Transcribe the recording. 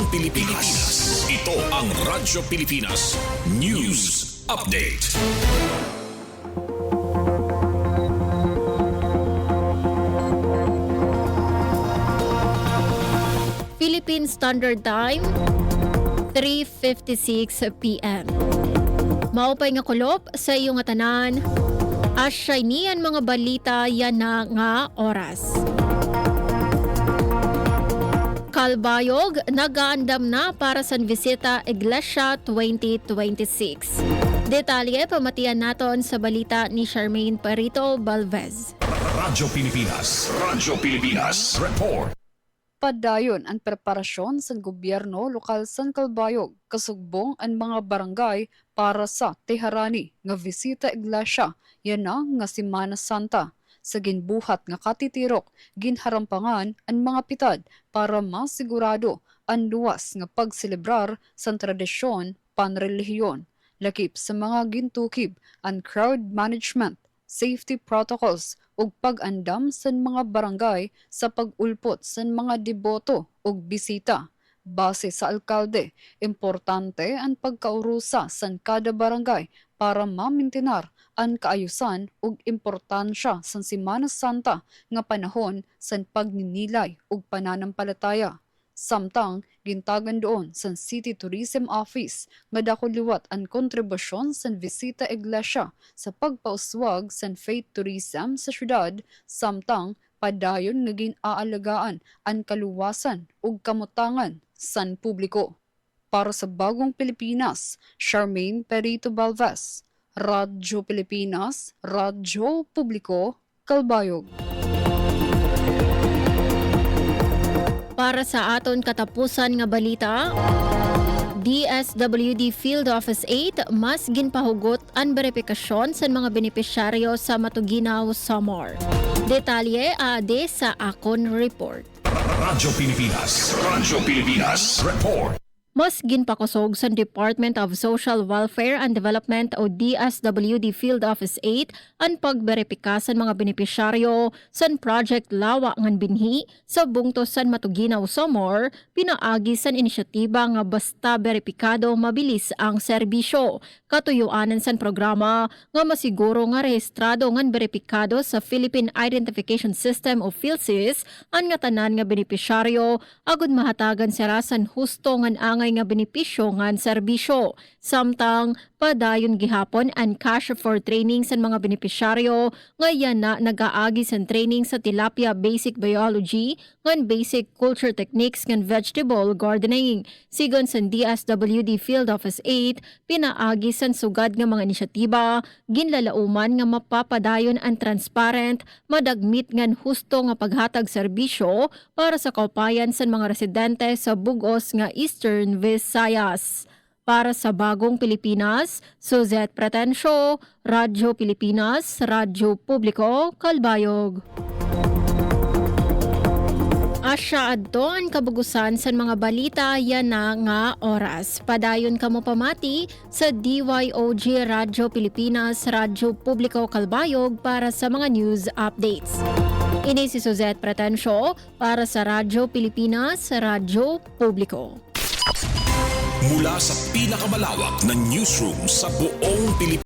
Pilipinas. Ito ang Radyo Pilipinas News Update. Philippine Standard Time, 3:56 p.m. Maupay nga kulop sa iyong tanan. Asyay niyan mga balita yan na nga oras. Kalbayog, nagaandam na para sa Visita Iglesia 2026. Detalye pamatian naton sa balita ni Charmaine Perito Balvez. Radyo Pilipinas Report. Padayon ang preparasyon sa gobyerno lokal sa Kalbayog, kasugbong ang mga barangay para sa teharani nga Visita Iglesia yan na nga Semana Santa. Sa ginbuhat nga katitirok, ginharampangan ang mga pitad para masigurado ang luwas nga pagselebrar sa tradisyon panrelihiyon. Lakip sa mga gintukib ang crowd management, safety protocols ug pag-andam sa mga barangay sa pag-ulpot sa mga deboto ug bisita. Base sa alkalde, importante ang pagkaurusa sa kada barangay para mamintinar ang kaayusan ug importansya sa Semana Santa nga panahon sa pagninilay ug pananampalataya. Samtang gintagan doon sa City Tourism Office nga dako liwat ang kontribusyon sa Visita Iglesia sa pagpauswag sa faith tourism sa syudad, samtang padayon nga ginaalagaan ang kaluwasan ug kamutangan san publiko. Para sa Bagong Pilipinas, Charmaine Perito Balvez, Radyo Pilipinas, Radyo Publiko, Kalbayog. Para sa aton katapusan nga balita, DSWD Field Office 8 mas ginpahugot ang beripikasyon sa mga benepisyaryo sa Matuginaw, Samar. Detalye ade sa akon report. Radyo Pilipinas Report. Mas ginpakusog sa Department of Social Welfare and Development o DSWD Field Office 8 ang pagberipika sa mga benepisyaryo sa Project Lawa ngan binhi sa bungtos san Matuginaw, Samar, pinaagi sa inisyatiba nga basta beripikado mabilis ang serbisyo. Katuyuanan sa programa nga masiguro nga rehistrado ngan beripikado sa Philippine Identification System o PhilSys ang nga tanan nga benepisyaryo agud mahatagan sira san husto ngan angay nga benepisyo ngan serbisyo. Samtang padayon gihapon ang cash for training sa mga benepisyaryo nga yan na nagaagi sa training sa tilapia basic biology ngan basic culture techniques ngan vegetable gardening. Sigon sa DSWD Field Office 8 pinaagi sa sugad nga mga inisyatiba ginlalauman nga mapapadayon ang transparent, madagmit ngan husto nga paghatag serbisyo para sa kaupayan sa mga residente sa bugos nga Eastern Visayas. Para sa Bagong Pilipinas, Suzette Pretensio, Radyo Pilipinas, Radyo Publiko, Kalbayog. Asya adto ang kabugusan sa mga balita yan na nga oras. Padayon kamo pamati sa DYOG Radyo Pilipinas, Radyo Publiko, Kalbayog para sa mga news updates. Ini si Suzette Pretensio para sa Radyo Pilipinas, Radyo Publiko. Mula sa pinakamalawak na newsroom sa buong Pilipinas.